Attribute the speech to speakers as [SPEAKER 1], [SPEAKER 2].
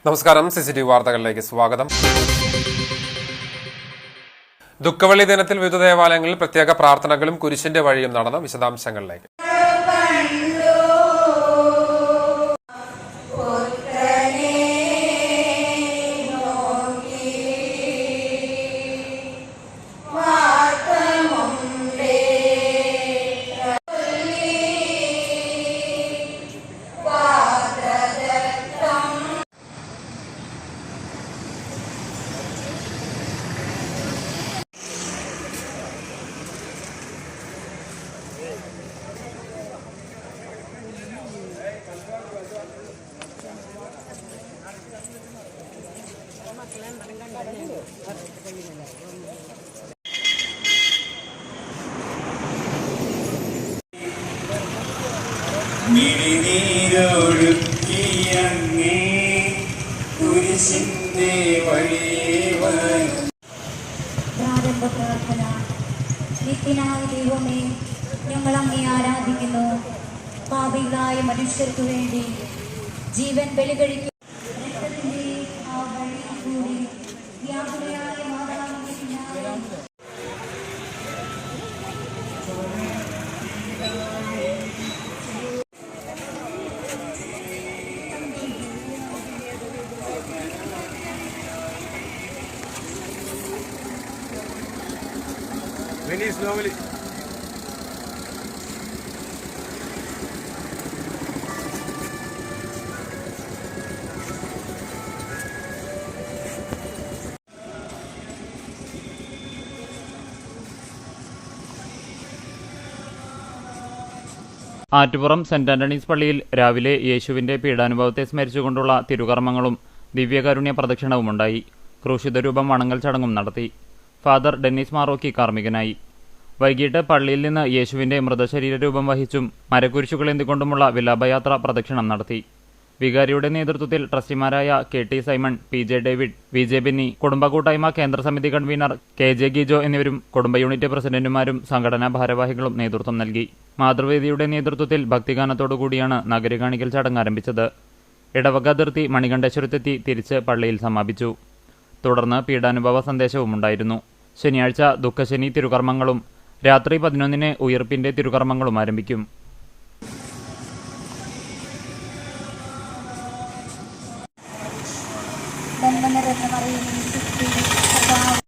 [SPEAKER 1] നമസ്കാരം, CCTV വാർത്തകളിലേക്ക് സ്വാഗതം. ദുഃഖവെള്ളി ദിനത്തിൽ വിവിധ ദേവാലയങ്ങളിൽ പ്രത്യേക പ്രാർത്ഥനകളും കുരിശിന്റെ വഴിയും നടന്നു. വിശദാംശങ്ങളിലേക്ക്.
[SPEAKER 2] പ്രാരംഭ പ്രാർത്ഥന. നിത്യനായ ദൈവമേ, ഞങ്ങൾ അങ്ങേ ആരാധിക്കുന്നു. പാപികളായ മനുഷ്യർക്ക് വേണ്ടി ജീവൻ ബലികഴിക്കും രക്തത്തിന്റെ ആ വഴിയിൽ കൂടി വ്യാകുലയായ മാതാവിന്റെ
[SPEAKER 3] slowly.
[SPEAKER 4] ആറ്റുപുറം സെന്റ് ആന്റണീസ് പള്ളിയിൽ രാവിലെ യേശുവിന്റെ പീഡാനുഭവത്തെ സ്മരിച്ചുകൊണ്ടുള്ള തിരുകർമ്മങ്ങളും ദിവ്യകാരുണ്യ പ്രദക്ഷിണവുമുണ്ടായി. ക്രൂശിതരൂപം വണങ്ങൽ ചടങ്ങും നടത്തി. ഫാദർ ഡെന്നിസ് മാറോക്കി കാർമ്മികനായി. വൈകിട്ട് പള്ളിയിൽ നിന്ന് യേശുവിന്റെ മൃതശരീരരൂപം വഹിച്ചും മരക്കുരിശുകളേന്തിക്കൊണ്ടുമുള്ള വിലാപയാത്ര പ്രദക്ഷിണം നടത്തി. വികാരിയുടെ നേതൃത്വത്തിൽ ട്രസ്റ്റിമാരായ KT Simon, PJ David, VJ Benny, കുടുംബകൂട്ടായ്മ കേന്ദ്ര സമിതി കൺവീനർ KJ ഗിജോ എന്നിവരും കുടുംബ യൂണിറ്റ് പ്രസിഡന്റുമാരും സംഘടനാ ഭാരവാഹികളും നേതൃത്വം നൽകി. മാതൃവേദിയുടെ നേതൃത്വത്തിൽ ഭക്തിഗാനത്തോടുകൂടിയാണ് നഗരകാണിക്കൽ ചടങ്ങ് ആരംഭിച്ചത്. ഇടവക അതിർത്തി മണികണ്ഠേശ്വരത്തെത്തി തിരിച്ച് പള്ളിയിൽ സമാപിച്ചു. തുടർന്ന് പീഡാനുഭവ സന്ദേശവുമുണ്ടായിരുന്നു. ശനിയാഴ്ച ദുഃഖശനി തിരുകർമ്മങ്ങളും രാത്രി 11-ന് ഉയിർപ്പിന്റെ തിരുകർമ്മങ്ങളും ആരംഭിക്കും.
[SPEAKER 2] നന്മ നിറഞ്ഞ മറിയമേ,